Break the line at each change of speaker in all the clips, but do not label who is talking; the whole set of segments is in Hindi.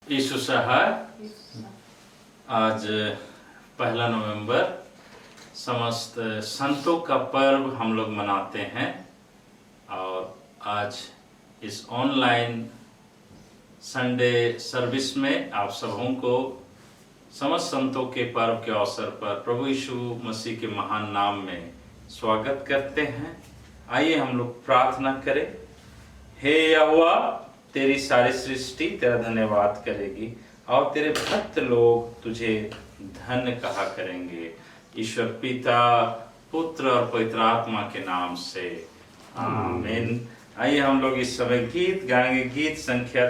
यीशु सहाय। आज 1 नवंबर समस्त संतों का पर्व हम लोग मनाते हैं और आज इस ऑनलाइन संडे सर्विस में आप सबों को समस्त संतों के पर्व के अवसर पर प्रभु यीशु मसीह के महान नाम में स्वागत करते हैं। आइए हम लोग प्रार्थना करें। हे यहोवा, तेरी सारी सृष्टि तेरा धन्यवाद करेगी और तेरे भक्त लोग तुझे धन्य कहा करेंगे। ईश्वर पिता, पुत्र और पवित्र आत्मा के नाम से आमीन। आइए हम लोग इस समय गीत गाएंगे। गीत संख्या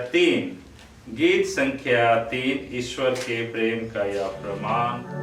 3 ईश्वर के प्रेम का यह प्रमाण।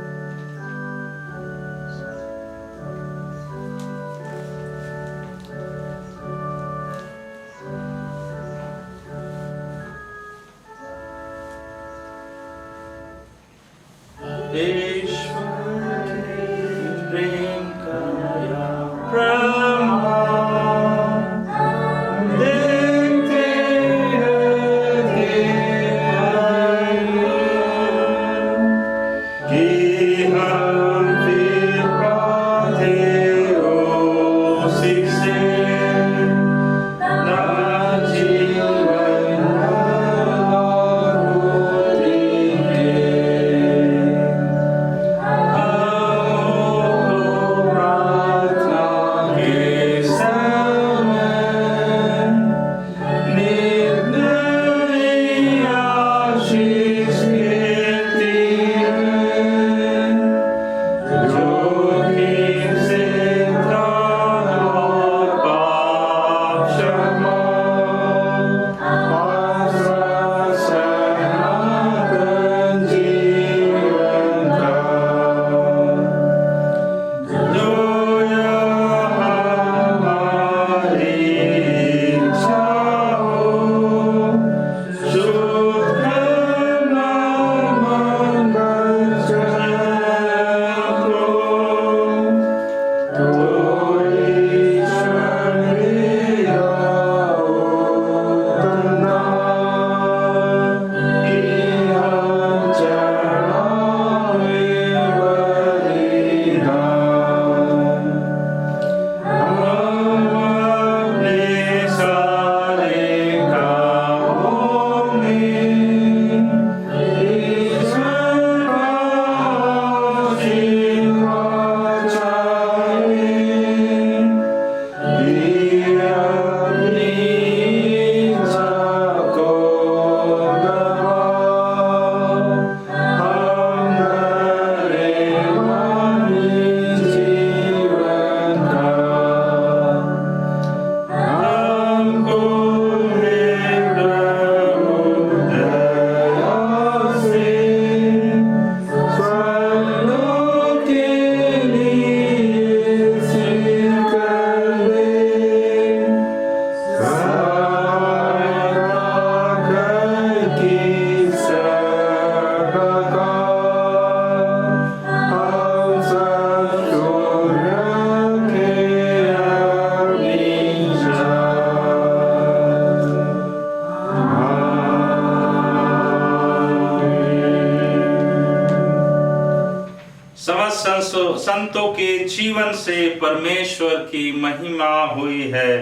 संतों के जीवन से परमेश्वर की महिमा हुई है।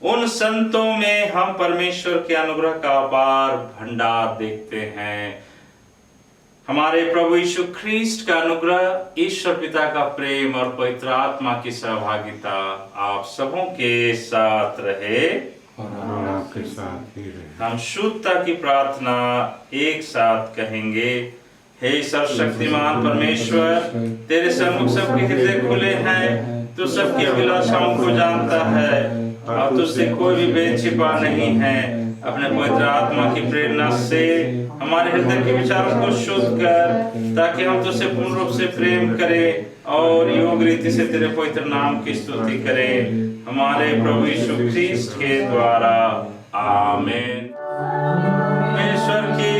उन संतों में हम परमेश्वर के अनुग्रह का अपार भंडार देखते हैं। हमारे प्रभु यीशु ख्रीस्ट का अनुग्रह, ईश्वर पिता का प्रेम और पवित्र आत्मा की सहभागिता आप सबों के साथ रहे
और आपके साथ ही रहे।
हम शुद्धता की प्रार्थना एक साथ कहेंगे। हे सर्वशक्तिमान परमेश्वर, तेरे सम्मुख सबके हृदय खुले हैं। तू सबकी अभिलाषाओं को जानता है और तुझसे कोई भी भेद छिपा नहीं है। अपने पवित्र आत्मा की प्रेरणा से हमारे हृदय के विचारों को शुद्ध कर, ताकि हम तुझसे पूर्ण रूप से प्रेम करें और योग रीति से तेरे पवित्र नाम की स्तुति करें। हमारे प्रभु यीशु ख्रीस्ट के द्वारा आमीन। ईश्वर की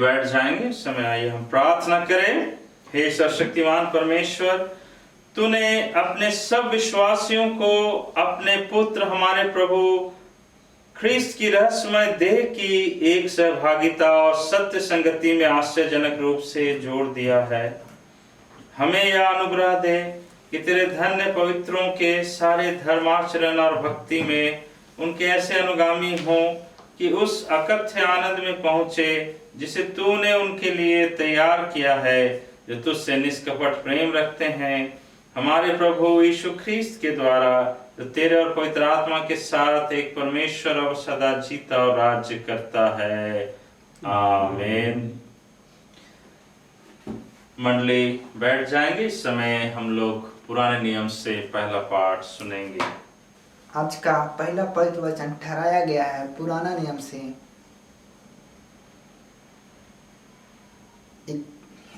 बैठ जाएंगे। इस समय आइए हम प्रार्थना करें। हे सर्वशक्तिमान परमेश्वर, तूने अपने सब विश्वासियों को अपने पुत्र हमारे प्रभु ख्रिस्त की रहस्यमय देह की एक सहभागिता और सत्य संगति में आश्चर्यजनक रूप से जोड़ दिया है। हमें यह अनुग्रह दे कि तेरे धन्य पवित्रों के सारे धर्माचरण और भक्ति में उनके ऐसे अनुगामी हों कि उस अकथ्य आनंद में पहुंचे जिसे तूने उनके लिए तैयार किया है, जो तुझसे निष्कपट प्रेम रखते हैं। हमारे प्रभु यीशु ख्रिस्त के द्वारा, जो तेरे और पवित्र आत्मा के साथ एक परमेश्वर और सदा जीता और राज्य करता है। आमीन। मंडली बैठ जाएंगे। इस समय हम लोग पुराने नियम से पहला पाठ सुनेंगे।
आज का पहला पवित्र वचन ठहराया गया है पुराना नियम से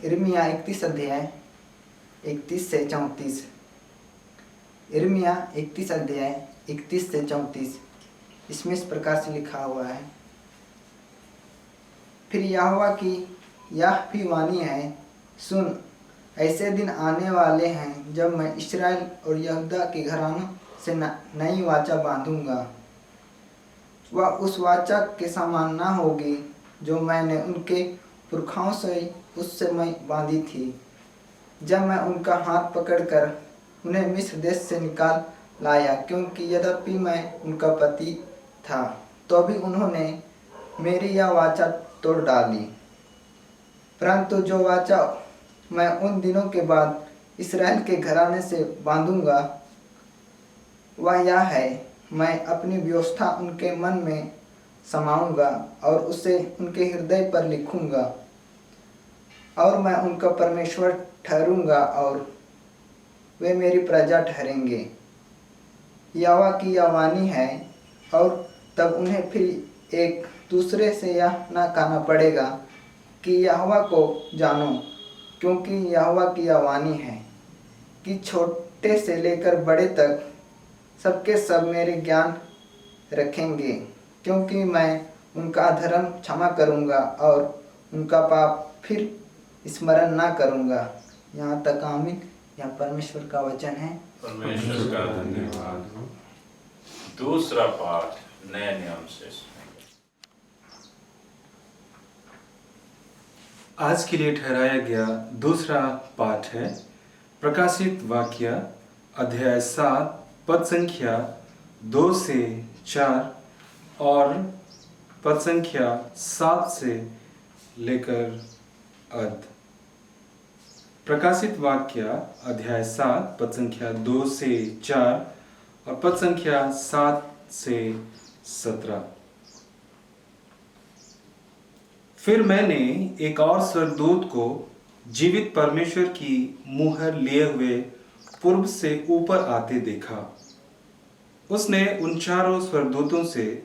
यिर्मयाह 31 अध्याय 31 से 34। यिर्मयाह 31 अध्याय 31 से 34। इसमें इस प्रकार से लिखा हुआ है, फिर यहोवा की यह भी वाणी है, सुन, ऐसे दिन आने वाले हैं जब मैं इस्राएल और यहूदा के घरानों से नई वाचा बांधूंगा। वह उस वाचा के समान न होगी जो मैंने उनके पुरखाओं से उस समय बांधी थी, जब मैं उनका हाथ पकड़कर उन्हें मिस्र देश से निकाल लाया। क्योंकि यद्यपि मैं उनका पति था, तो भी उन्होंने मेरी यह वाचा तोड़ डाली। परंतु जो वाचा मैं उन दिनों के बाद इस्राएल के घराने से बांधूंगा, वह यह है, मैं अपनी व्यवस्था उनके मन में समाऊंगा और उसे उनके हृदय पर लिखूंगा, और मैं उनका परमेश्वर ठहरूंगा और वे मेरी प्रजा ठहरेंगे। यहोवा की यह वाणी है। और तब उन्हें फिर एक दूसरे से यह न कहना पड़ेगा कि यहोवा को जानो, क्योंकि यहोवा की यह वाणी है कि छोटे से लेकर बड़े तक सबके सब मेरे ज्ञान रखेंगे, क्योंकि मैं उनका अधर्म क्षमा करूंगा और उनका पाप फिर स्मरण ना करूंगा। यहाँ तक आमीन। यह परमेश्वर का वचन है।
परमेश्वर का धन्यवाद हो। दूसरा पाठ नए नियम से।
आज के लिए ठहराया गया दूसरा पाठ है प्रकाशित वाक्य अध्याय 7 पद संख्या 2 से 4 और पद संख्या 7 से लेकर अर्ध। प्रकाशित वाक्य अध्याय 7 पद संख्या 2 से 4 और पद संख्या 7 से 17। फिर मैंने एक और स्वर्गदूत को जीवित परमेश्वर की मुहर लिए हुए पूर्व से ऊपर आते देखा। उसने उन चारों स्वर्गदूतों से,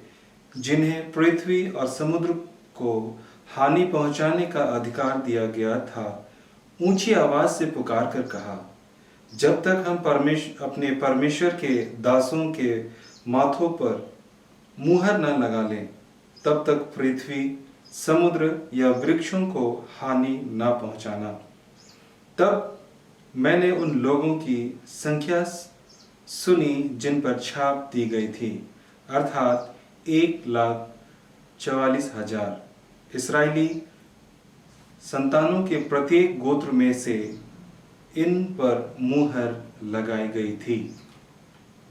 जिन्हें पृथ्वी और समुद्र को हानि पहुंचाने का अधिकार दिया गया था, ऊंची आवाज से पुकार कर कहा, जब तक हम अपने परमेश्वर के दासों के माथों पर मुहर न लगा लें, तब तक पृथ्वी, समुद्र या वृक्षों को हानि न पहुंचाना। तब मैंने उन लोगों की संख्या सुनी जिन पर छाप दी गई थी, अर्थात 1,44,000 इस्राएली संतानों के प्रत्येक गोत्र में से इन पर मुहर लगाई गई थी।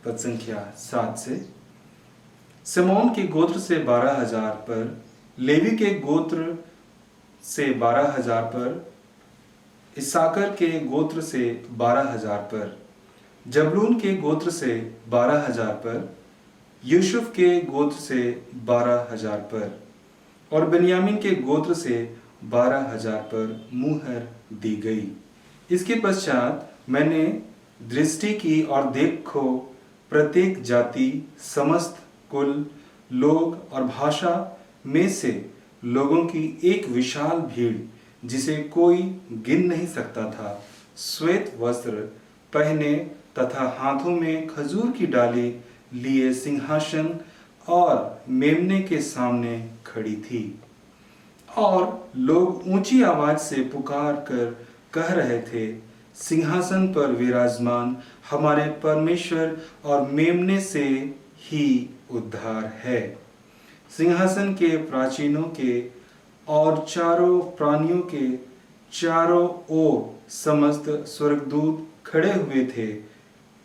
पद संख्या 7 से सिमोन के गोत्र से 12,000 पर, लेवी के गोत्र से 12,000 पर, इस्साकर के गोत्र से 12,000 पर, जबूलून के गोत्र से 12,000 पर, यूसुफ के गोत्र से 12,000 पर और बिन्यामीन के गोत्र से 12,000 पर मुहर दी गई। इसके पश्चात मैंने दृष्टि की और देखो, प्रत्येक जाति, समस्त कुल, लोग और भाषा में से लोगों की एक विशाल भीड़, जिसे कोई गिन नहीं सकता था, श्वेत वस्त्र पहने तथा हाथों में खजूर की डाली लिए सिंहासन और मेमने के सामने खड़ी थी। और लोग ऊंची आवाज से पुकार कर कह रहे थे, सिंहासन पर विराजमान हमारे परमेश्वर और मेमने से ही उद्धार है। सिंहासन के प्राचीनों के और चारों प्राणियों के चारों ओर समस्त स्वर्गदूत खड़े हुए थे।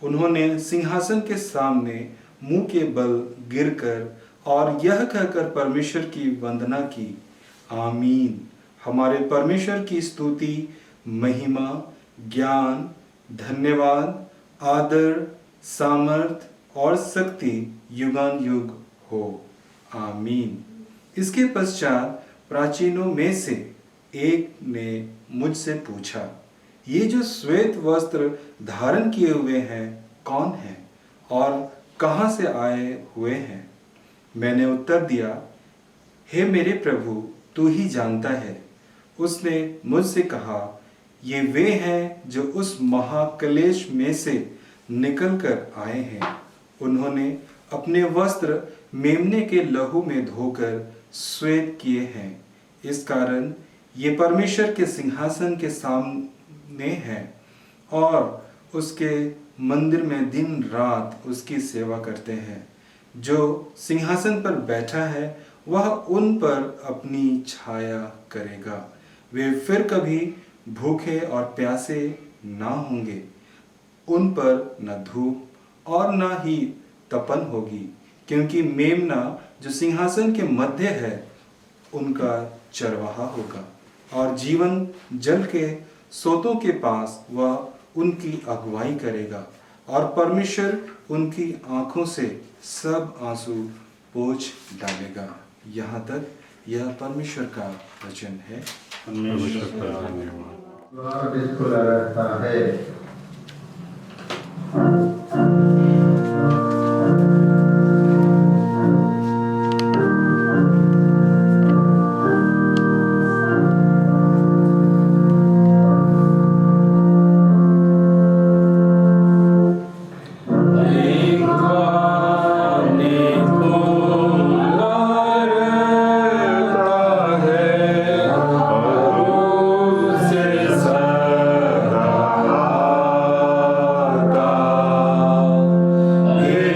उन्होंने सिंहासन के सामने मुंह के बल गिरकर और यह कहकर परमेश्वर की वंदना की, आमीन। हमारे परमेश्वर की स्तुति, महिमा, ज्ञान, धन्यवाद, आदर, सामर्थ और शक्ति युगान युग हो, आमीन। इसके पश्चात प्राचीनों में से एक ने मुझसे पूछा, ये जो श्वेत वस्त्र धारण किए हुए हैं कौन हैं और कहाँ से आए हुए हैं? मैंने उत्तर दिया, हे मेरे प्रभु, तू ही जानता है। उसने मुझसे कहा, ये वे हैं जो उस महाक्लेश में से निकल कर आए हैं। उन्होंने अपने वस्त्र मेमने के लहू में धोकर श्वेत किए हैं। इस कारण ये परमेश्वर के सिंहासन के सामने हैं और उसके मंदिर में दिन रात उसकी सेवा करते हैं। जो सिंहासन पर बैठा है वह उन पर अपनी छाया करेगा। वे फिर कभी भूखे और प्यासे ना होंगे। उन पर न धूप और न ही तपन होगी, क्योंकि मेमना जो सिंहासन के मध्य है उनका चरवाहा होगा और जीवन जल के सोतों के पास वह उनकी अगुवाई करेगा और परमेश्वर उनकी आंखों से सब आंसू पोंछ डालेगा। यहाँ तक यह परमेश्वर का वचन है।
परमेश्वर का धन्यवाद।
द्वार खुला रहता है।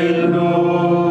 Hello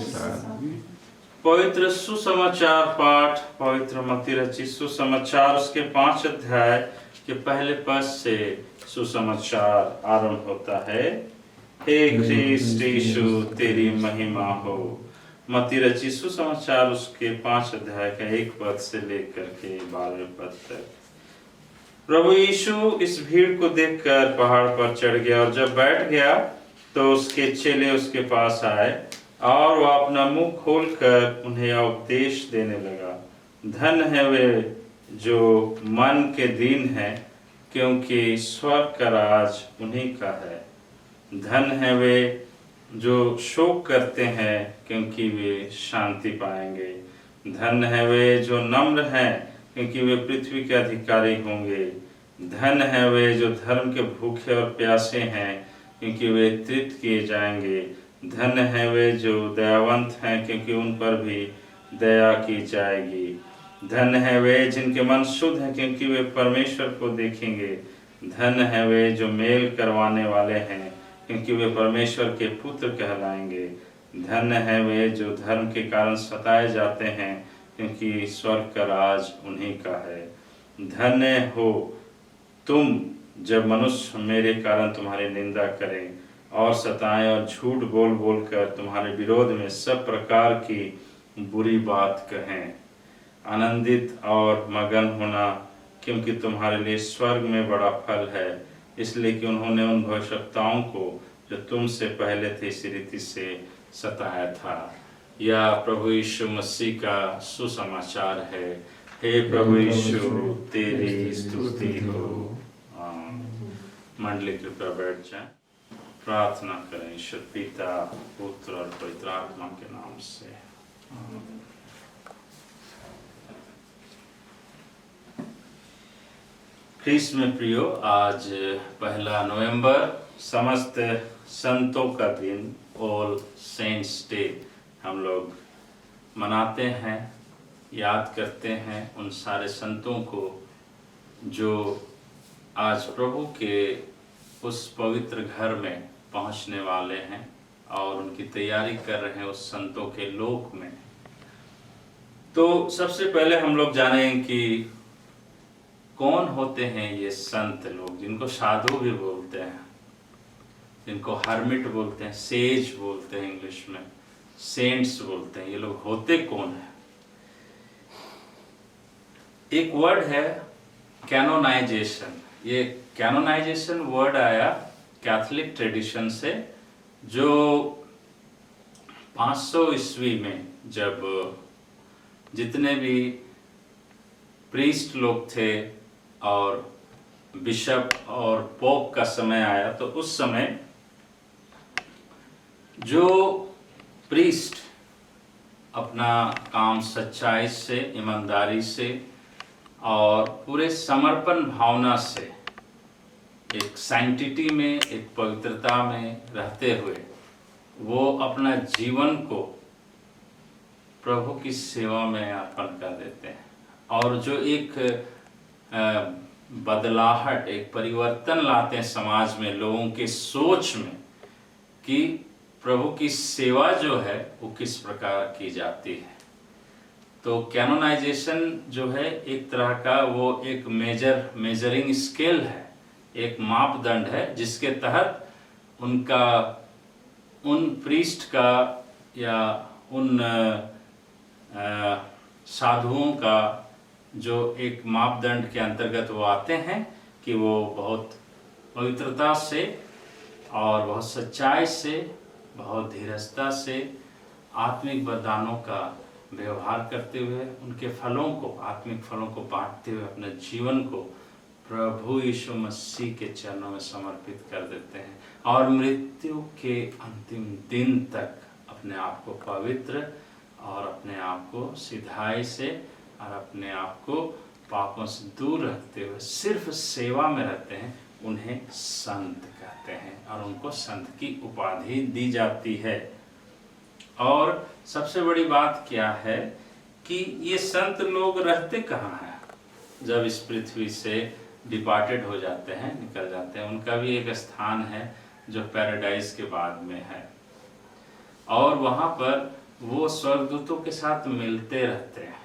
साथ भी।
पवित्र सुसमाचार पाठ पवित्र मत्ती रचित सुसमाचार उसके 5 अध्याय के पहले पद से सुसमाचार आरंभ होता है। हे ख्रीष्ट यीशु तेरी महिमा हो। मत्ती रचित सुसमाचार उसके 5 अध्याय का 1 पद से लेकर के 12वें पद तक। प्रभु यीशु इस भीड़ को देखकर पहाड़ पर चढ़ गया और जब बैठ गया तो उसके चेले उसके पास आए और वह अपना मुंह खोलकर उन्हें उपदेश देने लगा। धन है वे जो मन के दीन हैं, क्योंकि स्वर्ग का राज उन्हीं का है। धन है वे जो शोक करते हैं, क्योंकि वे शांति पाएंगे। धन है वे जो नम्र हैं, क्योंकि वे पृथ्वी के अधिकारी होंगे। धन है वे जो धर्म के भूखे और प्यासे हैं, क्योंकि वे तृप्त किए जाएंगे। धन है वे जो दयावंत हैं, क्योंकि उन पर भी दया की जाएगी। धन है वे जिनके मन शुद्ध हैं, क्योंकि वे परमेश्वर को देखेंगे। धन है वे जो मेल करवाने वाले हैं, क्योंकि वे परमेश्वर के पुत्र कहलाएंगे। धन है वे जो धर्म के कारण सताए जाते हैं, क्योंकि स्वर्ग का राज उन्हीं का है। धन्य हो तुम जब मनुष्य मेरे कारण तुम्हारी निंदा करें और सताएं और झूठ बोल बोल कर तुम्हारे विरोध में सब प्रकार की बुरी बात कहें। आनंदित और मगन होना, क्योंकि तुम्हारे लिए स्वर्ग में बड़ा फल है, इसलिए कि उन्होंने उन भविष्यवक्ताओं को जो तुमसे पहले थे इसी रीति से सताया था। यह प्रभु यीशु मसीह का सुसमाचार है। हे प्रभु यीशु तेरी स्तुति हो। मंडली कृपया बैठ जाए। प्रार्थना करें। ईश्वर पिता पुत्र और पवित्र आत्मा के नाम से। ख्रीस्त में प्रियो, आज 1 नवंबर समस्त संतों का दिन, ऑल सेंट्स डे हम लोग मनाते हैं, याद करते हैं उन सारे संतों को जो आज प्रभु के उस पवित्र घर में पहुंचने वाले हैं और उनकी तैयारी कर रहे हैं उस संतों के लोक में। तो सबसे पहले हम लोग जानें कि कौन होते हैं ये संत लोग, जिनको साधु भी बोलते हैं, जिनको हर्मिट बोलते हैं, सेज बोलते हैं, इंग्लिश में सेंट्स बोलते हैं। ये लोग होते कौन है? एक वर्ड है कैनोनाइजेशन। ये कैनोनाइजेशन वर्ड आया कैथोलिक ट्रेडिशन से, जो 500 ईस्वी में जब जितने भी प्रीस्ट लोग थे और बिशप और पोप का समय आया, तो उस समय जो प्रीस्ट अपना काम सच्चाई से, ईमानदारी से और पूरे समर्पण भावना से, एक सैंक्टिटी में, एक पवित्रता में रहते हुए वो अपना जीवन को प्रभु की सेवा में अर्पण कर देते हैं। और जो एक बदलाहट, एक परिवर्तन लाते हैं समाज में, लोगों के सोच में, कि प्रभु की सेवा जो है वो किस प्रकार की जाती है। तो कैनोनाइजेशन जो है एक तरह का वो एक मेजरिंग स्केल है, एक मापदंड है, जिसके तहत उनका, उन प्रीस्ट का या उन साधुओं का जो एक मापदंड के अंतर्गत वो आते हैं कि वो बहुत पवित्रता से और बहुत सच्चाई से, बहुत धीरजता से आत्मिक वरदानों का व्यवहार करते हुए, उनके फलों को, आत्मिक फलों को बांटते हुए अपने जीवन को प्रभु यीशु मसीह के चरणों में समर्पित कर देते हैं और मृत्यु के अंतिम दिन तक अपने आप को पवित्र और अपने आप को सिधाई से और अपने आप को पापों से दूर रखते हुए सिर्फ सेवा में रहते हैं। उन्हें संत कहते हैं और उनको संत की उपाधि दी जाती है। और सबसे बड़ी बात क्या है कि ये संत लोग रहते कहाँ हैं? जब इस पृथ्वी से डिपार्टेड हो जाते हैं, निकल जाते हैं, उनका भी एक स्थान है जो पैराडाइज के बाद में है। और वहाँ पर वो स्वर्गदूतों के साथ मिलते रहते हैं।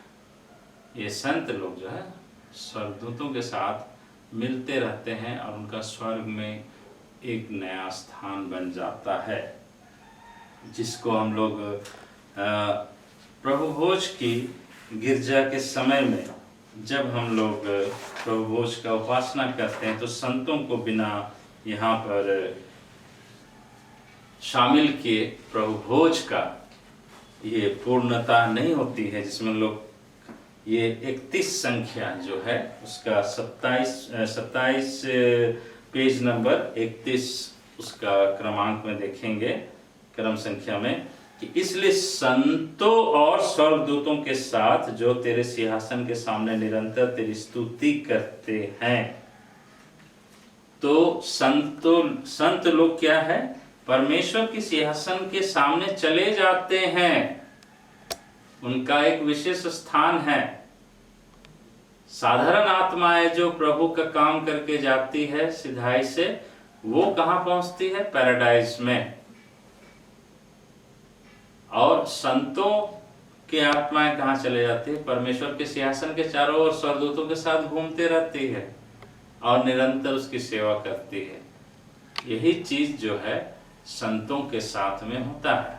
ये संत लोग जो है स्वर्गदूतों के साथ मिलते रहते हैं और उनका स्वर्ग में एक नया स्थान बन जाता है, जिसको हम लोग प्रभु भोज की गिरजा के समय में जब हम लोग प्रभु भोज का उपासना करते हैं तो संतों को बिना यहाँ पर शामिल किए प्रभु भोज का ये पूर्णता नहीं होती है, जिसमें लोग ये 31 संख्या जो है उसका 27 पेज नंबर 31 उसका क्रमांक में देखेंगे, क्रम संख्या में, कि इसलिए संतों और स्वर्गदूतों के साथ जो तेरे सिंहासन के सामने निरंतर तेरी स्तुति करते हैं। तो संत लोग क्या है, परमेश्वर की सिंहासन के सामने चले जाते हैं, उनका एक विशेष स्थान है। साधारण आत्माएं जो प्रभु का काम करके जाती है सिधाई से, वो कहां पहुंचती है, पैराडाइज में। और संतों की आत्माएं कहां चले जाती है, परमेश्वर के सिंहासन के चारों ओर स्वर्गदूतों के साथ घूमते रहती है और निरंतर उसकी सेवा करती है। यही चीज जो है संतों के साथ में होता है।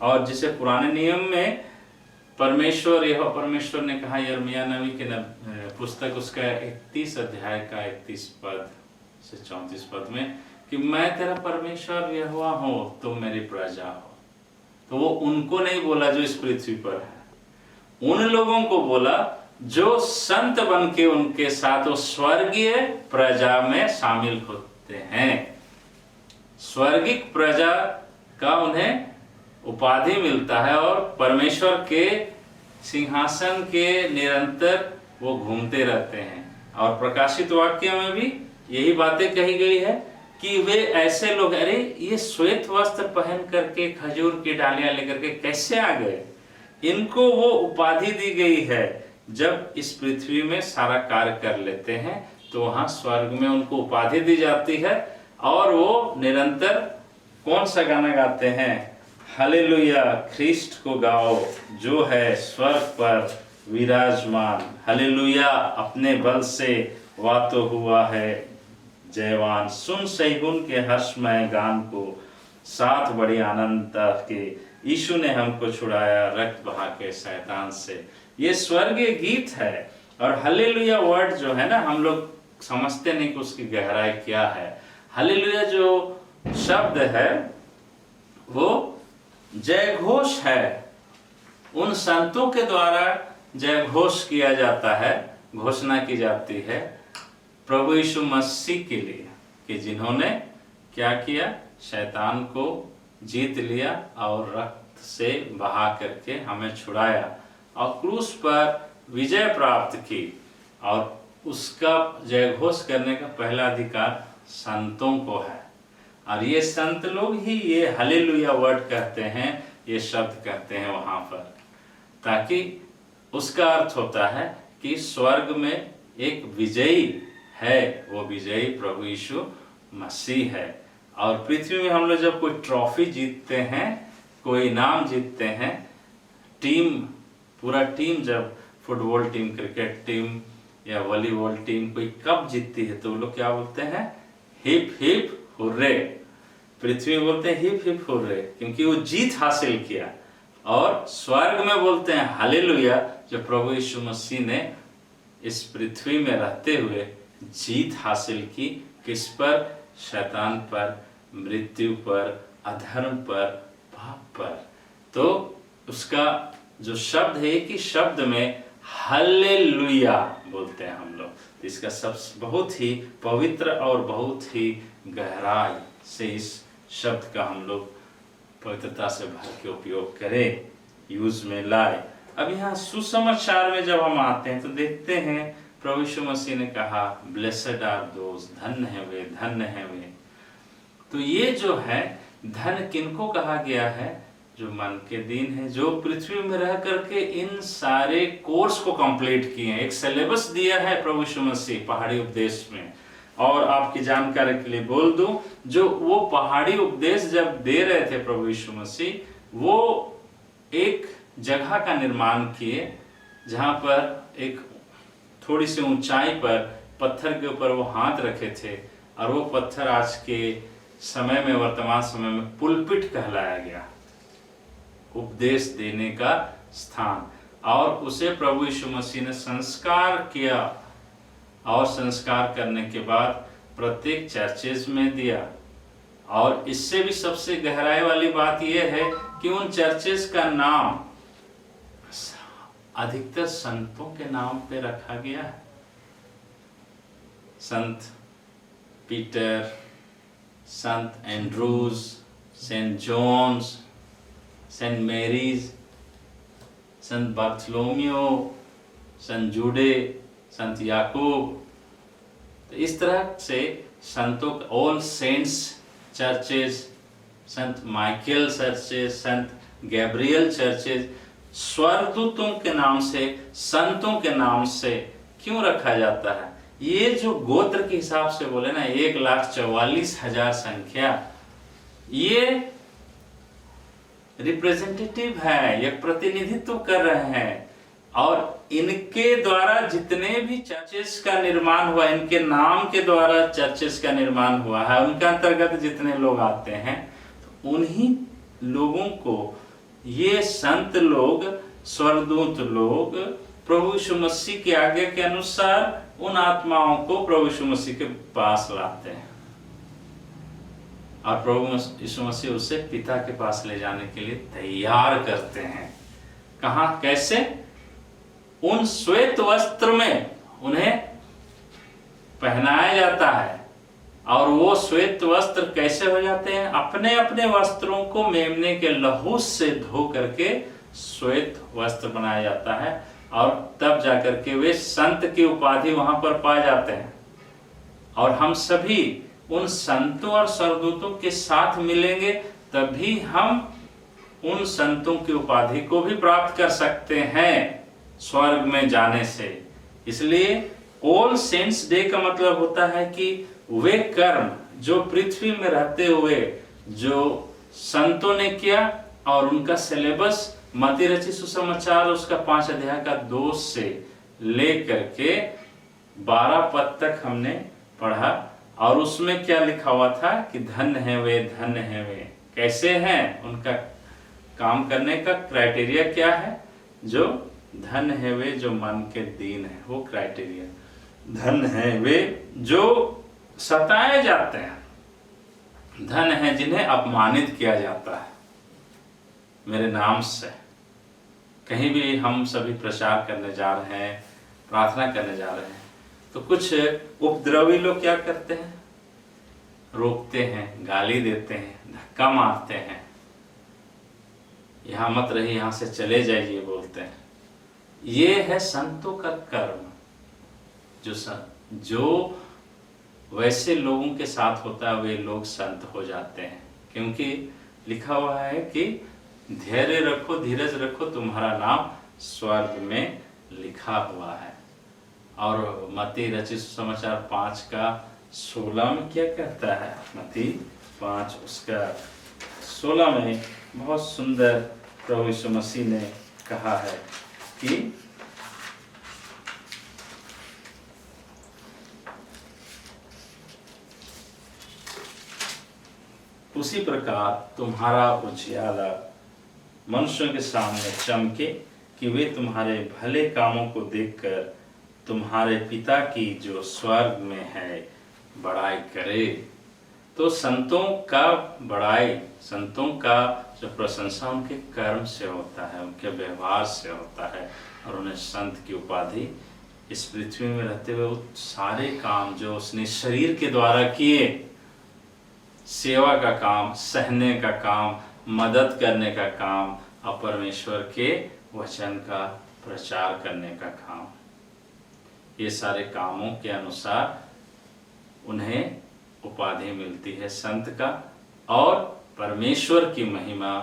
और जिसे पुराने नियम में परमेश्वर ने कहा यिर्मयाह नबी के पुस्तक उसका 31 अध्याय का 31 पद से 34 पद में कि मैं तेरा परमेश्वर यहोवा हूं, तुम मेरी प्रजा हो। तो वो उनको नहीं बोला जो इस पृथ्वी पर है, उन लोगों को बोला जो संत बन के उनके साथ वो स्वर्गीय प्रजा में शामिल होते हैं। स्वर्गिक प्रजा का उन्हें उपाधि मिलता है और परमेश्वर के सिंहासन के निरंतर वो घूमते रहते हैं। और प्रकाशित वाक्य में भी यही बातें कही गई है कि वे ऐसे लोग, अरे ये श्वेत वस्त्र पहन करके खजूर की डालियां लेकर के कैसे आ गए, इनको वो उपाधि दी गई है। जब इस पृथ्वी में सारा कार्य कर लेते हैं तो वहां स्वर्ग में उनको उपाधि दी जाती है और वो निरंतर कौन सा गाना गाते हैं, हालेलुया ख्रीष्ट को गाओ जो है स्वर्ग पर विराजमान, हालेलुया अपने बल से वातो हुआ है जयवान, सुन सहीगुन के हर्षमय गान को, साथ बड़ी आनंदता के यीशु ने हमको छुड़ाया रक्त बहा के शैतान से। ये स्वर्गीय गीत है। और हालेलुया वर्ड जो है ना, हम लोग समझते नहीं कि उसकी गहराई क्या है। हालेलुया जो शब्द है वो जय घोष है, उन संतों के द्वारा जय घोष किया जाता है, घोषणा की जाती है प्रभु यीशु मसीह के लिए कि जिन्होंने क्या किया, शैतान को जीत लिया और रक्त से बहा करके हमें छुड़ाया और क्रूस पर विजय प्राप्त की। और उसका जय घोष करने का पहला अधिकार संतों को है। और ये संत लोग ही ये हालेलुया वर्ड कहते हैं, ये शब्द कहते हैं वहां पर, ताकि उसका अर्थ होता है कि स्वर्ग में एक विजयी है, वो विजयी प्रभु यीशु मसीह है। और पृथ्वी में हम लोग जब कोई ट्रॉफी जीतते हैं, कोई इनाम जीतते हैं, पूरा टीम जब फुटबॉल टीम, क्रिकेट टीम या वॉलीबॉल टीम कोई कप जीतती है तो वो लोग क्या बोलते हैं, हिप हिप हुर्रे। पृथ्वी में बोलते हैं हिप हिप हुर्रे क्योंकि वो जीत हासिल किया। और स्वर्ग में बोलते हैं हालेलुया, जो प्रभु यीशु मसीह ने इस पृथ्वी में रहते हुए जीत हासिल की। किस पर? शैतान पर, मृत्यु पर, अधर्म पर, पाप पर। तो उसका जो शब्द है कि शब्द में हालेलुया बोलते हैं हम लोग। इसका शब्द बहुत ही पवित्र और बहुत ही गहराई से इस शब्द का हम लोग पवित्रता से भर के उपयोग करें, यूज में लाए। अब यहाँ सुसमाचार में जब हम आते हैं तो देखते हैं प्रभु यीशु मसीह ने कहा ब्लेसेड आर दोज, धन्य है वे, धन्य है वे। तो ये जो है धन किनको कहा गया है? जो मन के दीन है, जो पृथ्वी में रह करके इन सारे कोर्स को कंप्लीट किए हैं। एक सिलेबस दिया है प्रभु यीशु मसीह पहाड़ी उपदेश में। और आपकी जानकारी के लिए बोल दूं, जो वो पहाड़ी उपदेश जब दे रहे थे प्रभु यीशु मसीह, वो जगह का निर्माण किए जहाँ पर एक थोड़ी सी ऊंचाई पर पत्थर के ऊपर वो हाथ रखे थे, और वो पत्थर आज के समय में, वर्तमान समय में पुलपिट कहलाया गया, उपदेश देने का स्थान। और उसे प्रभु यीशु मसीह ने संस्कार किया, और संस्कार करने के बाद प्रत्येक चर्चेज में दिया। और इससे भी सबसे गहराई वाली बात यह है कि उन चर्चेज का नाम अधिकतर संतों के नाम पे रखा गया है। संत पीटर, संत Andrews, saint John's, saint Mary's, संत बार्थलोमियो, संत जूडे, संत याकूब। तो इस तरह से संतों, ऑल सेंट्स चर्चेज, संत माइकल चर्चेज, संत गैब्रियल चर्चेज, स्वर्गदूतों के नाम से, संतों के नाम से क्यों रखा जाता है? ये जो गोत्र के हिसाब से बोले ना, 1,44,000 संख्या, ये रिप्रेजेंटेटिव है, ये प्रतिनिधित्व कर रहे हैं। और इनके द्वारा जितने भी चर्चेस का निर्माण हुआ, इनके नाम के द्वारा चर्चेस का निर्माण हुआ है, उनके अंतर्गत जितने लोग आते हैं, तो उन्हीं लोगों को ये संत लोग, स्वर्गदूत लोग प्रभु यीशु मसीह के आज्ञा के अनुसार उन आत्माओं को प्रभु यीशु मसीह के पास लाते हैं, और प्रभु यीशु मसीह उसे पिता के पास ले जाने के लिए तैयार करते हैं। कहाँ, कैसे? उन श्वेत वस्त्र में उन्हें पहनाया जाता है। और वो श्वेत वस्त्र कैसे हो जाते हैं? अपने अपने वस्त्रों को मेमने के लहू से धो करके श्वेत वस्त्र बनाया जाता है, और तब जाकर के वे संत की उपाधि वहां पर पाए जाते हैं। और हम सभी उन संतों और स्वर्गदूतों के साथ मिलेंगे, तभी हम उन संतों की उपाधि को भी प्राप्त कर सकते हैं स्वर्ग में जाने से। इसलिए ऑल सेंट्स डे का मतलब होता है कि वे कर्म जो पृथ्वी में रहते हुए जो संतों ने किया, और उनका सिलेबस मत्ती रचित सुसमाचार उसका 5 अध्याय का 2 से लेकर के 12 पद तक हमने पढ़ा। और उसमें क्या लिखा हुआ था कि धन्य है वे, धन्य है वे। कैसे हैं? उनका काम करने का क्राइटेरिया क्या है? जो धन्य है वे जो मन के दीन है, वो क्राइटेरिया। धन्य है वे जो सताए जाते हैं, धन्य है जिन्हें अपमानित किया जाता है मेरे नाम से। कहीं भी हम सभी प्रचार करने जा रहे हैं, प्रार्थना करने जा रहे हैं, तो कुछ उपद्रवी लोग क्या करते हैं? रोकते हैं, गाली देते हैं, धक्का मारते हैं, यहाँ मत रहिए, यहाँ से चले जाइए बोलते हैं। ये है संतों का कर्म। जो वैसे लोगों के साथ होता है, वे लोग संत हो जाते हैं, क्योंकि लिखा हुआ है कि धैर्य रखो, धीरज रखो, तुम्हारा नाम स्वर्ग में लिखा हुआ है। और मत्ती रचित सुसमाचार 5 का 16 में क्या कहता है? मत्ती 5 उसका 16 में बहुत सुंदर प्रभु यीशु मसीह ने कहा है कि उसी प्रकार तुम्हारा उजियाला मनुष्यों के सामने चमके, कि वे तुम्हारे भले कामों को देखकर तुम्हारे पिता की जो स्वर्ग में है बड़ाई करे। तो संतों का बड़ाई, संतों का जो प्रशंसा उनके कर्म से होता है, उनके व्यवहार से होता है, और उन्हें संत की उपाधि इस पृथ्वी में रहते हुए सारे काम जो उसने शरीर के द्वारा किए, सेवा का काम, सहने का काम, मदद करने का काम, और परमेश्वर के वचन का प्रचार करने का काम, ये सारे कामों के अनुसार उन्हें उपाधि मिलती है संत का। और परमेश्वर की महिमा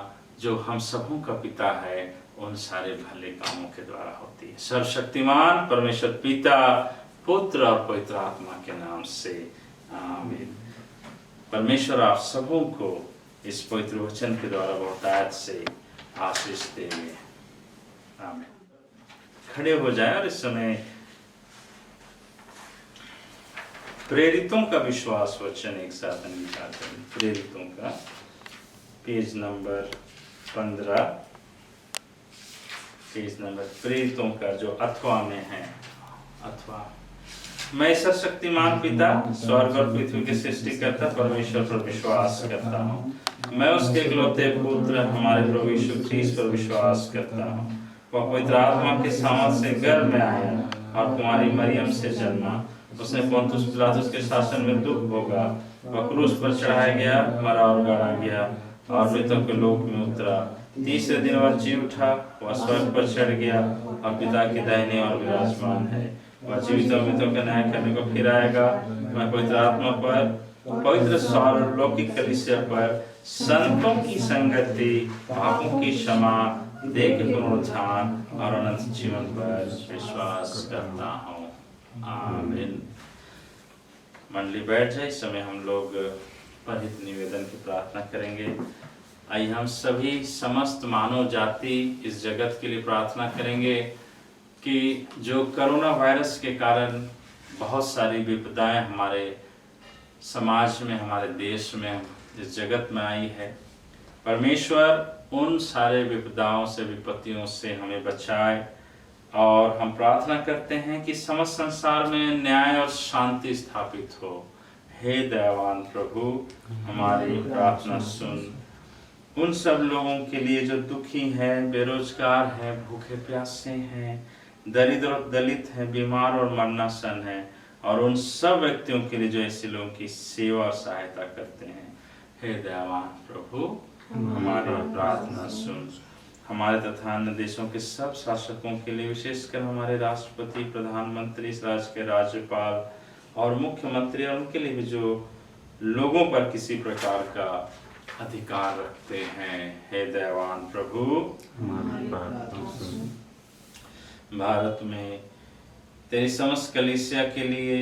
जो हम सबों का पिता है, उन सारे भले कामों के द्वारा होती है। सर्वशक्तिमान परमेश्वर पिता, पुत्र और पवित्र आत्मा के नाम से आमीन। परमेश्वर आप सबों को इस पवित्र वचन के द्वारा बहुतायत से आशीष देंगे। आमीन। खड़े हो जाए और इस समय प्रेरितों का विश्वास वचन एक साथ अंगीकार करें। प्रेरितों का पेज नंबर 15, पेज नंबर प्रेरितों का जो अथवा में है। अथवा मैं सर्वशक्तिमान पिता स्वर्ग और पृथ्वी के सृष्टिकर्ता परमेश्वर पर विश्वास करता हूँ। मैं उसके इकलौते पुत्र हमारे प्रभु यीशु ख्रीस्त पर विश्वास करता हूँ। वह पवित्र आत्मा के सामर्थ से गर्भ में आया और कुमारी मरियम से जन्मा। उसने पोंतुस पिलातुस के शासन में दुख भोगा। वह क्रूस पर चढ़ाया गया, मरा और गाड़ा गया और मृतकों के लोक में उतरा। तीसरे दिन वह जी उठा। वह स्वर्ग पर चढ़ गया और पिता की दाहिने ओर विराजमान है। वह जीवित और मृतों का न्याय करने को फिर आएगा। मैं पवित्र आत्मा पर, पवित्र सार्वलौकिक कलीसिया पर, संतों की संगति, पापों की क्षमा, देह के पुनरुत्थान और अनंत जीवन पर विश्वास करता हूँ। आमीन। मंडली बैठ जाए। इस समय हम लोग परिहित निवेदन की प्रार्थना करेंगे। आइए हम सभी समस्त मानव जाति इस जगत के लिए प्रार्थना करेंगे कि जो कोरोना वायरस के कारण बहुत सारी विपदाएं हमारे समाज में, हमारे देश में, इस जगत में आई है, परमेश्वर उन सारे विपदाओं से, विपत्तियों से हमें बचाए। और हम प्रार्थना करते हैं कि समस्त संसार में न्याय और शांति स्थापित हो। हे दयावान प्रभु, हमारी प्रार्थना सुन। उन सब लोगों के लिए जो दुखी हैं, बेरोजगार हैं, भूखे प्यासे हैं, दरिद्र और दलित हैं, बीमार और मरनासन हैं, और उन सब व्यक्तियों के लिए जो ऐसे लोगों की सेवा और सहायता करते हैं। हे दयावान प्रभु, हमारी प्रार्थना सुन। हमारे तथा अन्य देशों के सब शासकों के लिए, विशेषकर हमारे राष्ट्रपति, प्रधानमंत्री, इस राज्य के राज्यपाल और मुख्यमंत्री, और उनके लिए भी जो लोगों पर किसी प्रकार का अधिकार रखते हैं। हे दयावान प्रभु,
हमारी प्रार्थना सुन।
भारत में तेरी समस्त कलीसिया के लिए,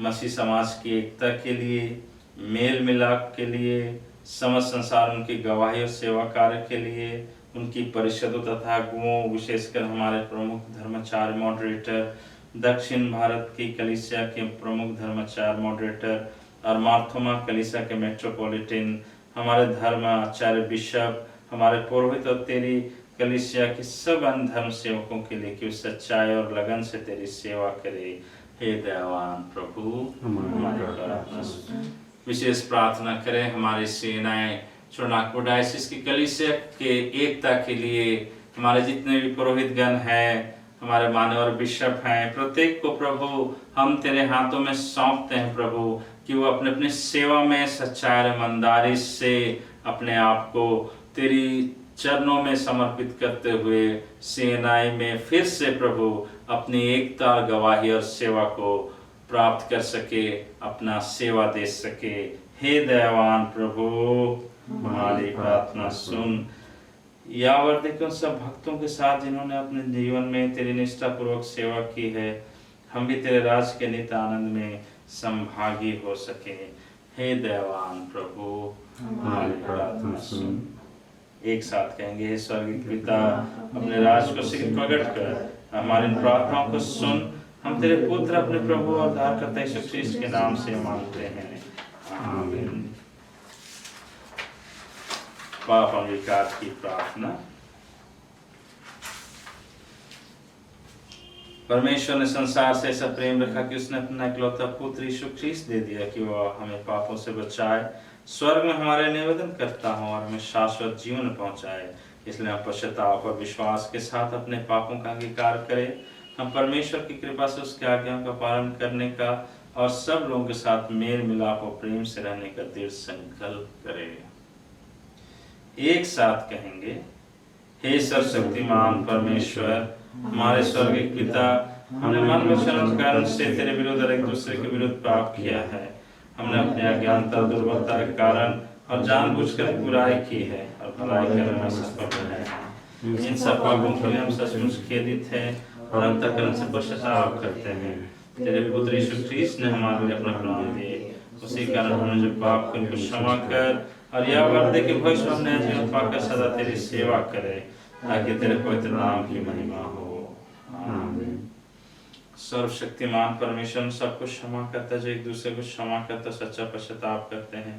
मसीह समाज की एकता के लिए, मेल मिलाप के लिए, समस्त संसार उनकी गवाही और सेवा कार्य के लिए, उनकी परिषदों तथा गुओं, विशेषकर हमारे प्रमुख धर्माचार्य मॉडरेटर, दक्षिण भारत की कलीसिया के प्रमुख धर्माचार्य मॉडरेटर और मार्थोमा कलीसिया के मेट्रोपॉलिटन, हमारे धर्माचार्य बिशप, हमारे पुरोहित और तेरी कलीसिया के सब अन्य धर्म सेवकों के लिए कि उस सच्चाई और लगन से तेरी सेवा करे। हे दयावान प्रभु, हमारी प्रार्थना सुन। विशेष प्रार्थना करें हमारी सेनाएं चुनाको डायसिस की कलीसिया के एकता के लिए। हमारे जितने भी पुरोहित गण हैं, हमारे मान्यवर बिशप हैं, प्रत्येक को प्रभु हम तेरे हाथों में सौंपते हैं प्रभु, कि वो अपने अपने सेवा में सच्चाई और ईमानदारी से अपने आप को तेरी चरणों में समर्पित करते हुए सेनाएं में फिर से प्रभु अपनी एकता और गवाही और सेवा को प्राप्त कर सके, अपना सेवा दे सके। हे दयावान प्रभु, हमारी प्रार्थना सुन। यावर देखो सब भक्तों के साथ जिन्होंने अपने जीवन में तेरी निष्ठा पूर्वक सेवा की है, हम भी तेरे राज के नित्य आनंद में संभागी हो सके। हे दयावान प्रभु, हमारी प्रार्थना सुन। एक साथ कहेंगे, हे स्वर्गीय पिता, अपने राज को शीघ्र प्रकट कर हमारी प्रार्थनाओं को सुन। हम तेरे पुत्र अपने प्रभु और उद्धारकर्ता यीशु ख्रीस्त के नाम से मांगते हैं, आमीन। पाप अंगीकार की प्रार्थना। परमेश्वर ने संसार से ऐसा प्रेम रखा कि उसने अपना इकलौता पुत्र यीशु ख्रीस्त दे दिया कि वह हमें पापों से बचाए, स्वर्ग में हमारे निवेदन करता हो और हमें शाश्वत जीवन पहुंचाए। इसलिए हम पश्चाताप और विश्वास के साथ अपने पापों का अंगीकार करें। हम परमेश्वर की कृपा से उसके आज्ञाओं का पालन करने का और सब लोगों के साथ मेल मिलाप और प्रेम से रहने का दृढ़ संकल्प करें। एक साथ कहेंगे, हे सर्वशक्तिमान परमेश्वर, हमारे स्वर्गीय पिता, हमने मन वचन और कर्म से तेरे विरुद्ध और एक दूसरे के विरुद्ध पाप किया है। हमने अपनी अज्ञानता, दुर्बलता के कारण और जानबूझकर बुराई की है और भलाई करने में असफल हैं। इन सब पापों के लिए हम सचमुच खेदित हैं और अंतःकरण से पश्चाताप करते हैं। तेरे पुत्र यीशु ख्रीस्त ने हमारे लिए अपना प्राण दिए, उसी कारण हमने जो पाप उनको क्षमा कर और यह वर दे कि भविष्य में जीवन पाकर सदा तेरी सेवा करे। ताकि तेरे पवित्र नाम की महिमा हो।
आमीन।
सर्वशक्तिमान परमेश्वर उन सबको क्षमा करता है जो एक दूसरे को क्षमा करता, सच्चा पश्चाताप करते हैं।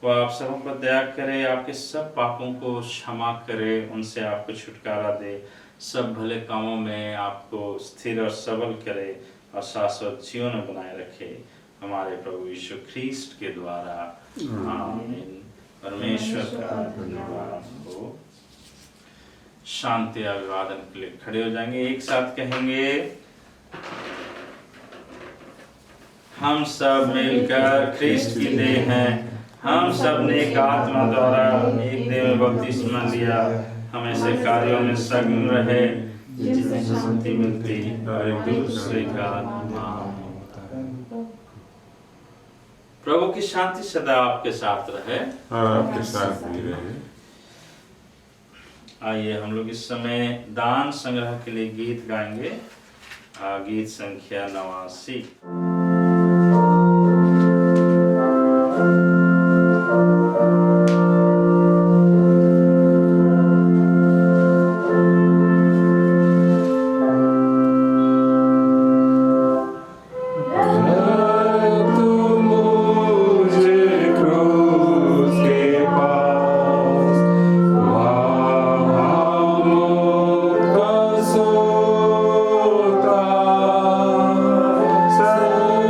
वह आप सबों पर दया करे, आपके सब पापों को क्षमा करे, उनसे आपको छुटकारा दे, सब भले कामों में आपको स्थिर और सबल करे और शाश्वत जीवन में बनाए रखे, हमारे प्रभु यीशु ख्रीस्ट के द्वारा। आमीन। परमेश्वर का धन्यवाद हो। शांति अभिवादन के लिए खड़े हो जाएंगे, एक साथ कहेंगे, हम सब मिलकर ख्रीस्त की देह हैं, हम सब ने एक आत्मा द्वारा एक देह में बपतिस्मा लिया, हम ऐसे कार्यों में सघन रहे जिससे शांति मिलती और एक दूसरे का नाम होता है। प्रभु की शांति सदा आपके साथ रहे
और आपके साथ भी रहे।
आइए हम लोग इस समय दान संग्रह के लिए गीत गाएंगे। गीत संख्या 89।
So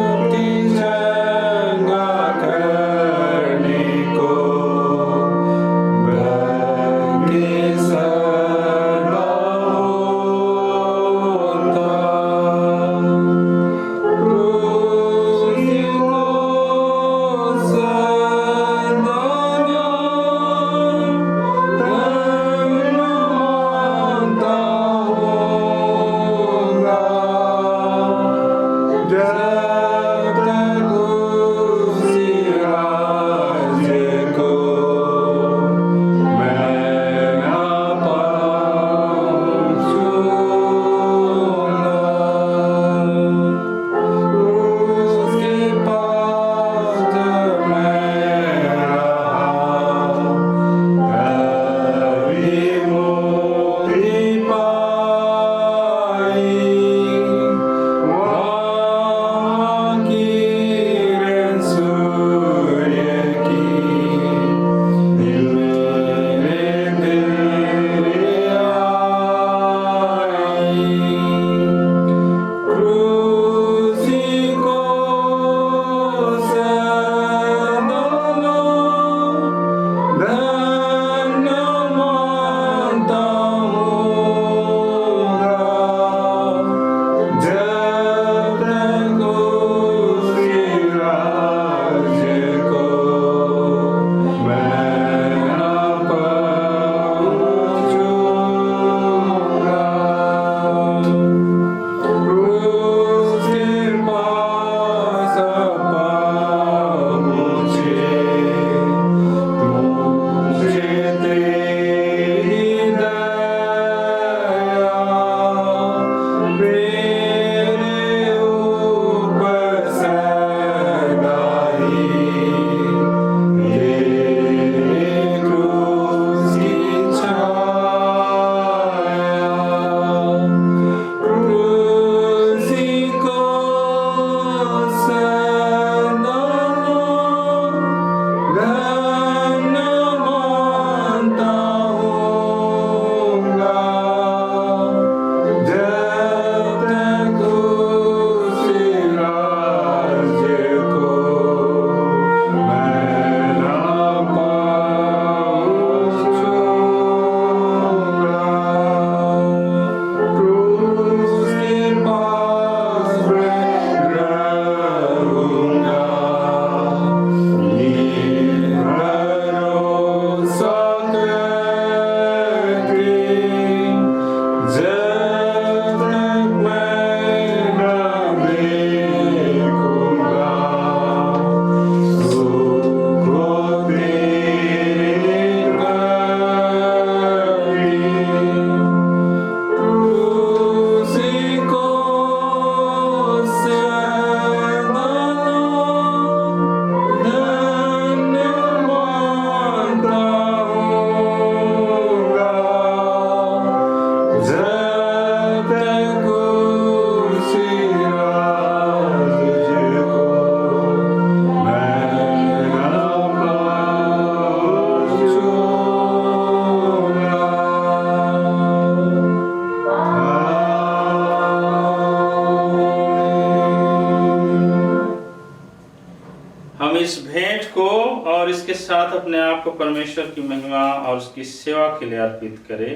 इस भेंट को और इसके साथ अपने आप को परमेश्वर की महिमा और उसकी सेवा के लिए अर्पित करें।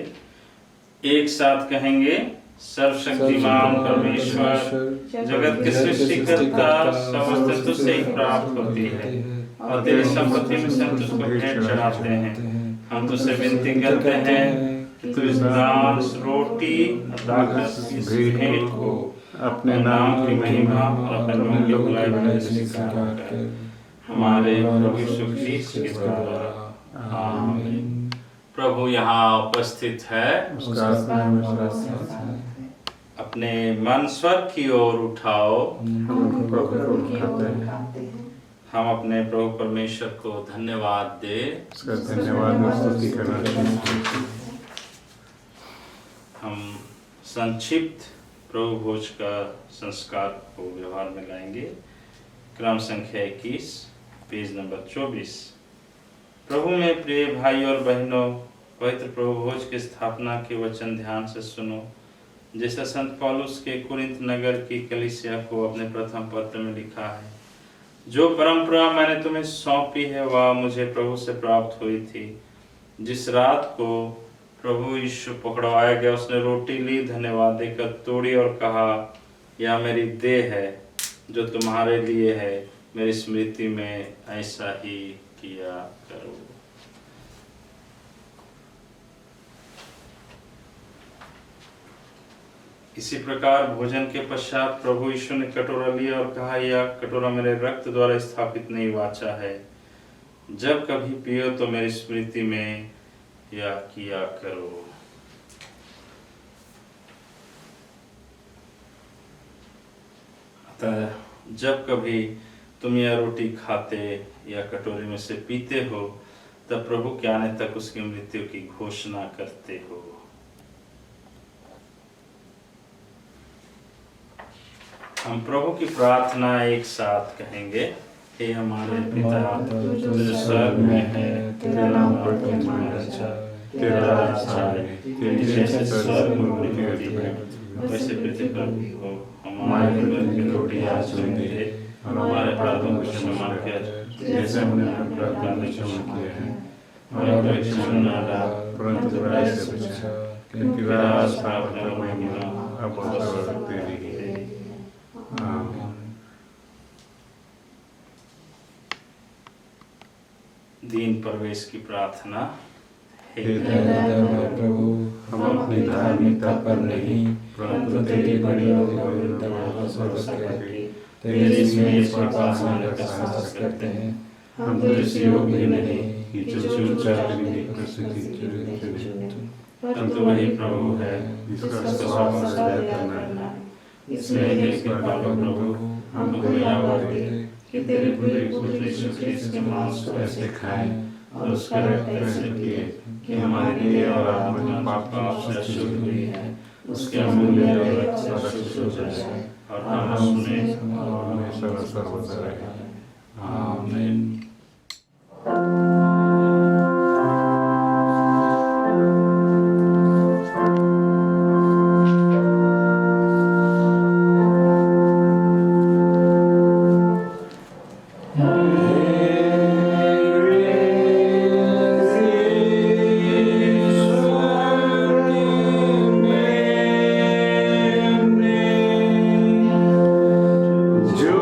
एक साथ कहेंगे, सर्वशक्तिमान परमेश्वर, जगत के सृष्टिकर्ता, समस्त तुझसे ही प्राप्त होती है और तेरी संपत्ति में से हम तुझको भेंट चढ़ाते हैं। हम तुझसे विनती करते हैं कि तू इस दान, इस रोटी, ताकत, इस भेंट को अपने नाम की महिमा और अपने नाम की बुराई से स्वीकार कर हमारे प्रभु यीशु ख्रीस्त के द्वारा। आमीन। प्रभु यहाँ उपस्थित है,
उसका
अपने मन स्वर्ग की ओर उठाओ। हम अपने प्रभु परमेश्वर को धन्यवाद दे।
उसका धन्यवाद और स्तुति करना चाहिए।
हम संक्षिप्त प्रभु भोज का संस्कार को व्यवहार में लाएंगे। क्रम संख्या 21, पेज नंबर 24। प्रभु में प्रिय भाई और बहनों, पवित्र प्रभु भोज की स्थापना के वचन ध्यान से सुनो। जैसा संत पौलुस के कुरिन्थ नगर की कलीसिया को अपने प्रथम पत्र में लिखा है, जो परंपरा मैंने तुम्हें सौंपी है वह मुझे प्रभु से प्राप्त हुई थी। जिस रात को प्रभु यीशु पकड़वाया गया, उसने रोटी ली, धन्यवाद देकर तोड़ी और कहा, यह मेरी देह है जो तुम्हारे लिए है, मेरी स्मृति में ऐसा ही किया करो। इसी प्रकार भोजन के पश्चात प्रभु यीशु ने कटोरा लिया और कहा, यह कटोरा मेरे रक्त द्वारा स्थापित नई वाचा है। जब कभी पियो तो मेरी स्मृति में यह किया करो। अतः जब कभी तुम यह रोटी खाते या कटोरे में से पीते हो, तब प्रभु के आने तक उसकी मृत्यु की घोषणा करते हो। हम प्रभु की प्रार्थना एक साथ कहेंगे। हे हमारे पिता जो स्वर्ग में है, तेरा नाम पवित्र जाए, तेरा राज्य आए, तेरी जैसे स्वर्ग में होती है वैसे पृथ्वी पर भी हो। हमारे दिन की रोटी आज हमें दे और हमारे अपराधों को क्षमा कर जैसे हमने अपने अपराध में क्षमा किए हैं, हमारे परीक्षा में न डाल परंतु बुराई से बचा, क्योंकि राज प्राप्त और महिमा अब और सदा तेरी है। आमीन। दीन प्रवेश की प्रार्थना। हे
दयामय प्रभु, हम अपनी धार्मिकता पर नहीं परंतु तेरी बड़ी और गोविंदता करके तेरे स्नेह के पास आने का साहस करते हैं। हम तो इस योग्य नहीं कि जो चुपचाप तेरी प्रस्तुति चुने,
परंतु वही प्रभु है
जिसका स्वभाव सदा करना है।
इसलिए हे कृपा प्रभु, हमको यह वर दे कि तेरे पुत्र यीशु ख्रीस्त के मांस को ऐसे खाएं और उसका रक्त ऐसे पिए कि हमारे लिए और आत्मा पाप से शुद्ध हुई है, उसके अमूल्य रक्त से शुद्ध हो जाए और हम उसमें और हमेशा सर्वदा रहें। आमीन।
जो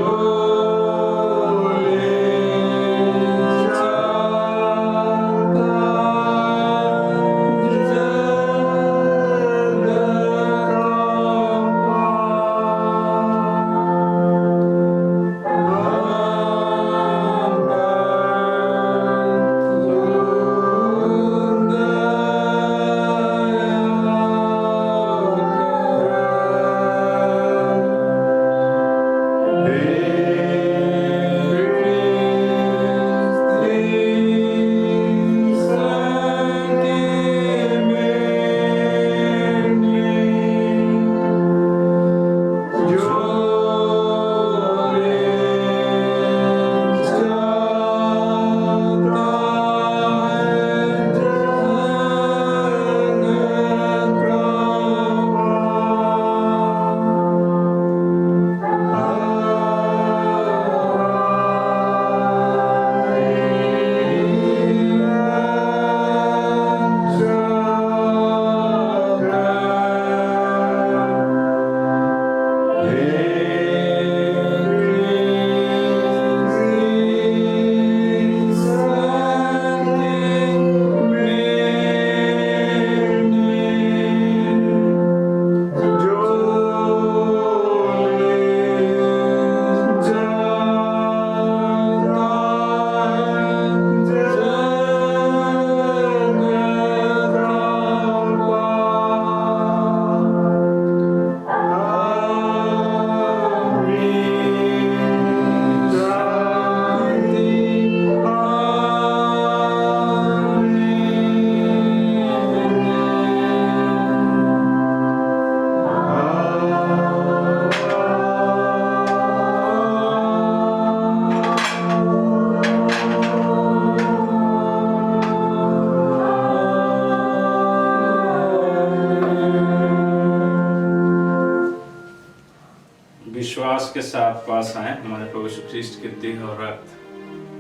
विश्वास के साथ पास आए, हमारे प्रभु यीशु ख्रीस्ट के देह और रक्त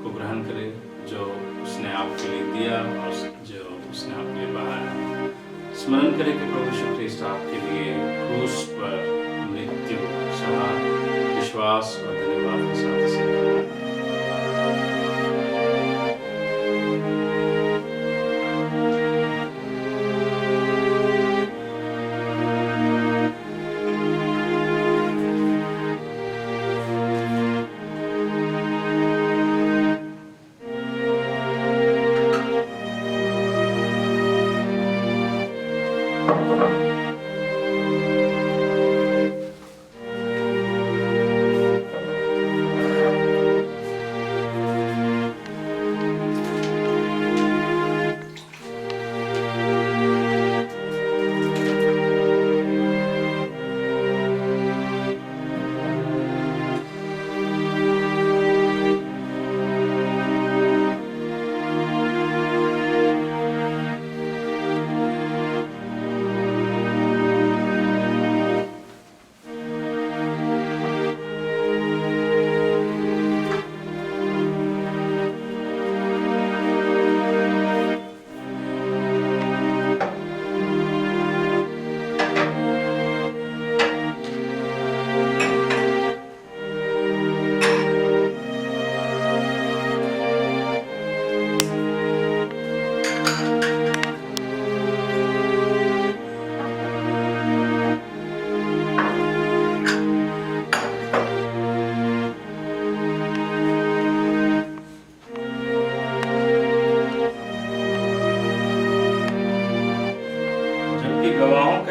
को ग्रहण करें जो उसने आपके लिए दिया और जो उसने आपके लिए बहाया। स्मरण करें कि प्रभु यीशु ख्रीस्ट आपके लिए क्रूस पर मृत्यु सहा, विश्वास और धन्यवाद के साथ इसे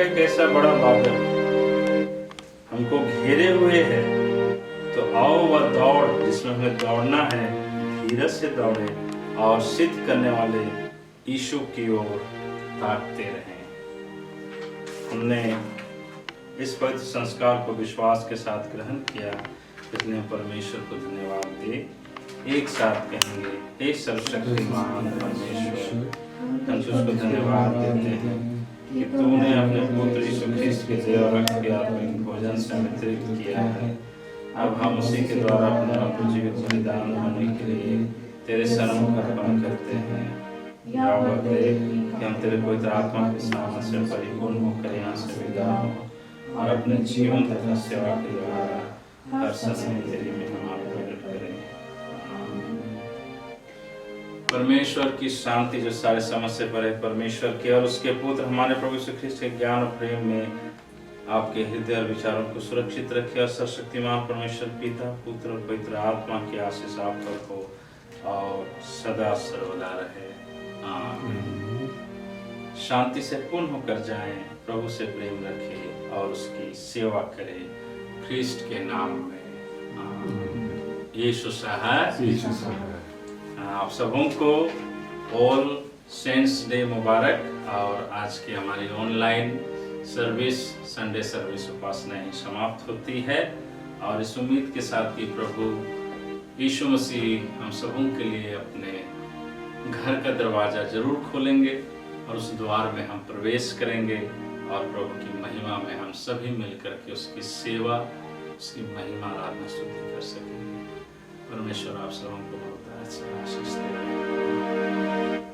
एक ऐसा बड़ा बादल हमको घेरे हुए है, तो आओ वह दौड़ जिसमें हमें दौड़ना है, धीरज से दौड़े और सिद्ध करने वाले यीशु की ओर ताकते रहें। हमने इस पवित्र संस्कार को विश्वास के साथ ग्रहण किया, इसलिए परमेश्वर को धन्यवाद दे। एक साथ कहेंगे, हे सर्वशक्तिमान परमेश्वर, हम तुझको धन्यवाद देते हैं कि तूने अपने पुत्र यीशु ख्रीस्त के देह और रक्त के आत्मिक भोजन से हमें तृप्त किया है। अब हम उसी के द्वारा अपने आप को जीवित बलिदान होने के लिए तेरे सन्मुख अर्पण करते हैं। यावत दे कि हम तेरे पवित्र आत्मा के सामर्थ्य से परिपूर्ण होकर यहाँ से विदा हो और अपने जीवन तथा सेवा के द्वारा हर समय तेरी महिमा प्रकट करें। परमेश्वर की शांति जो सारे समझ से परे, परमेश्वर के और उसके पुत्र हमारे प्रभु यीशु ख्रीस्त के ज्ञान और प्रेम में आपके हृदय और विचारों को सुरक्षित रखे और सर्वशक्तिमान परमेश्वर पिता, पुत्र और पवित्र आत्मा की आशीष आप पर हो और सदा सर्वदा रहे। आमीन। शांति से पूर्ण होकर जाएं, प्रभु से प्रेम रखें और उसकी सेवा करें ख्रीस्ट के नाम में। यीशु सहाय। आप सबों को ऑल सेंट्स डे मुबारक। और आज की हमारी ऑनलाइन सर्विस, संडे सर्विस उपासना ही समाप्त होती है और इस उम्मीद के साथ कि प्रभु यीशु मसीह हम सबों के लिए अपने घर का दरवाज़ा जरूर खोलेंगे और उस द्वार में हम प्रवेश करेंगे और प्रभु की महिमा में हम सभी मिलकर के उसकी सेवा, उसकी महिमा, आराधना, स्तुति कर सकेंगे। परमेश्वर आप सबों को बहुत अच्छा आशीष दे।